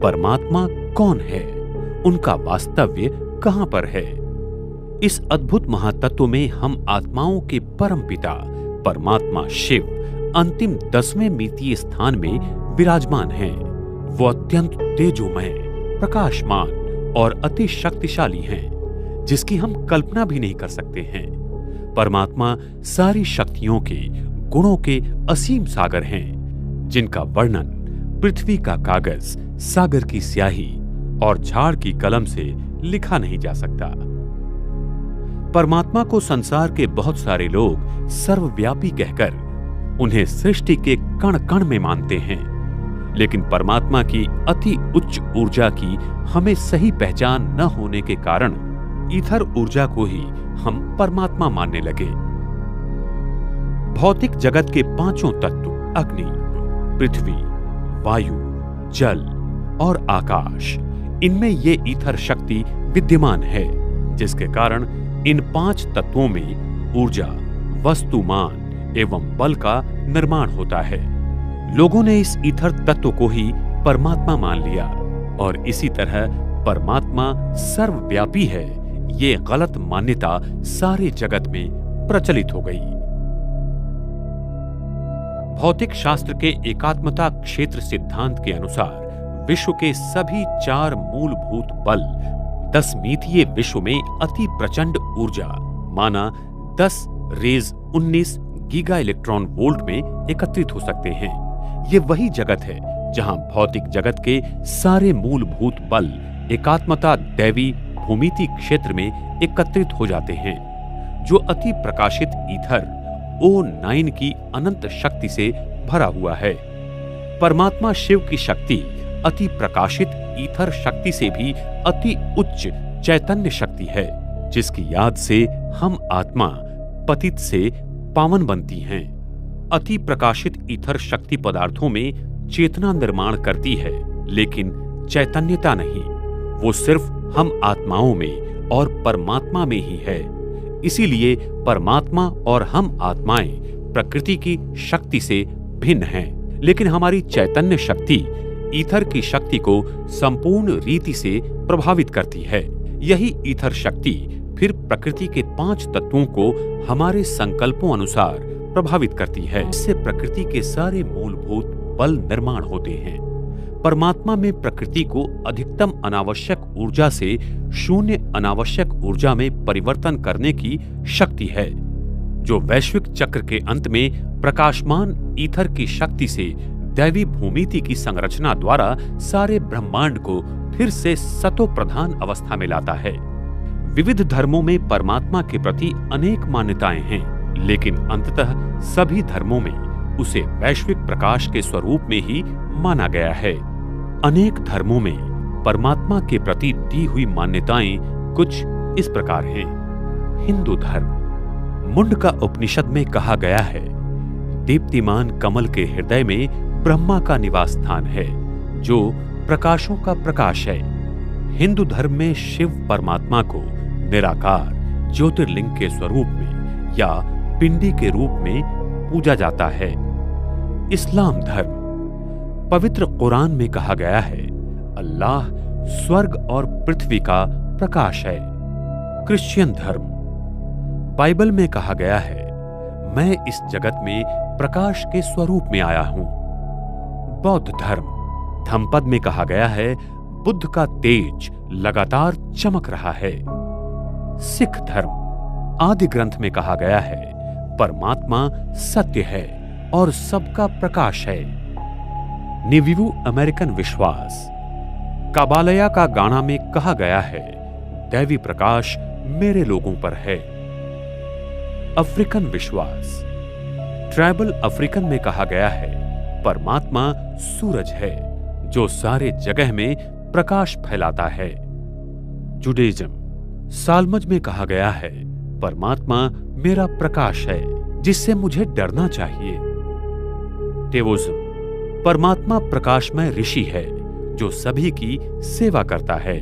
परमात्मा कौन है, उनका वास्तव्य कहां पर है। इस अद्भुत महातत्व में हम आत्माओं के परम पिता परमात्मा शिव अंतिम 10वें मितीय स्थान में विराजमान हैं। वो अत्यंत तेजोमय, प्रकाशमान और अति शक्तिशाली हैं, जिसकी हम कल्पना भी नहीं कर सकते हैं। परमात्मा सारी शक्तियों के, गुणों के असीम सागर हैं, जिनका वर्णन पृथ्वी का कागज, सागर की स्याही और झाड़ की कलम से लिखा नहीं जा सकता। परमात्मा को संसार के बहुत सारे लोग सर्वव्यापी कहकर उन्हें सृष्टि के कण कण में मानते हैं, लेकिन परमात्मा की अति उच्च ऊर्जा की हमें सही पहचान न होने के कारण ईथर ऊर्जा को ही हम परमात्मा मानने लगे। भौतिक जगत के पांचों तत्व अग्नि, पृथ्वी, वायु, जल और आकाश, इनमें ये ईथर शक्ति विद्यमान है, जिसके कारण इन 5 तत्वों में ऊर्जा, वस्तुमान एवं बल का निर्माण होता है। लोगों ने इस ईथर तत्व को ही परमात्मा मान लिया और इसी तरह परमात्मा सर्वव्यापी है, ये गलत मान्यता सारे जगत में प्रचलित हो गई। भौतिक शास्त्र के एकात्मता क्षेत्र सिद्धांत के अनुसार विश्व के सभी 4 मूलभूत बल 10 मितीय विश्व में अति प्रचंड ऊर्जा माना 10 रेज 19 गीगा इलेक्ट्रॉन वोल्ट में एकत्रित हो सकते हैं। ये वही जगत है जहां भौतिक जगत के सारे मूलभूत बल एकात्मता दैवी भूमिति क्षेत्र में एकत्रित हो जाते हैं, जो अति प्रकाशित ईथर O9 की अनंत शक्ति से भरा हुआ है। परमात्मा शिव की शक्ति अति प्रकाशित ईथर शक्ति से भी अति उच्च चैतन्य शक्ति है, जिसकी याद से हम आत्मा पतित से पावन बनती हैं। अति प्रकाशित ईथर शक्ति पदार्थों में चेतना निर्माण करती है, लेकिन चैतन्यता नहीं। वो सिर्फ हम आत्माओं में और परमात्मा में ही है। इसीलिए परमात्मा और हम आत्माएं प्रकृति की शक्ति से भिन्न हैं, लेकिन हमारी चैतन्य शक्ति ईथर की शक्ति को संपूर्ण रीति से प्रभावित करती है। यही ईथर शक्ति फिर प्रकृति के 5 तत्वों को हमारे संकल्पों अनुसार प्रभावित करती है। इससे प्रकृति के सारे मूलभूत बल निर्माण होते हैं। परमात्मा में प्रकृति को अधिकतम अनावश्यक ऊर्जा से शून्य अनावश्यक ऊर्जा में परिवर्तन करने की शक्ति है, जो वैश्विक चक्र के अंत में प्रकाशमान ईथर की शक्ति से दैवी भूमिति की संरचना द्वारा सारे ब्रह्मांड को फिर से सतो प्रधान अवस्था में लाता है। विविध धर्मों में परमात्मा के प्रति अनेक मान्यताएं हैं, लेकिन अंततः सभी धर्मों में उसे वैश्विक प्रकाश के स्वरूप में ही माना गया है। अनेक धर्मों में परमात्मा के प्रति दी हुई मान्यताएं कुछ इस प्रकार हैं। हिंदू धर्म मुंडका उपनिषद में कहा गया है, दीप्तिमान कमल के हृदय में ब्रह्मा का निवास स्थान है, जो प्रकाशों का प्रकाश है। हिंदू धर्म में शिव परमात्मा को निराकार ज्योतिर्लिंग के स्वरूप में या पिंडी के रूप में पूजा जाता है। इस्लाम धर्म पवित्र कुरान में कहा गया है, अल्लाह स्वर्ग और पृथ्वी का प्रकाश है। क्रिश्चियन धर्म बाइबल में कहा गया है, मैं इस जगत में प्रकाश के स्वरूप में आया हूं। बौद्ध धर्म धम्मपद में कहा गया है, बुद्ध का तेज लगातार चमक रहा है। सिख धर्म आदि ग्रंथ में कहा गया है, परमात्मा सत्य है और सबका प्रकाश है। नेविवू अमेरिकन विश्वास काबालया का गाना में कहा गया है, दैवी प्रकाश मेरे लोगों पर है। अफ्रीकन विश्वास ट्राइबल अफ्रीकन में कहा गया है, परमात्मा सूरज है जो सारे जगह में प्रकाश फैलाता है। जुडाइज्म साल्मज में कहा गया है, परमात्मा मेरा प्रकाश है जिससे मुझे डरना चाहिए। टेवोइज्म परमात्मा प्रकाशमय ऋषि है जो सभी की सेवा करता है।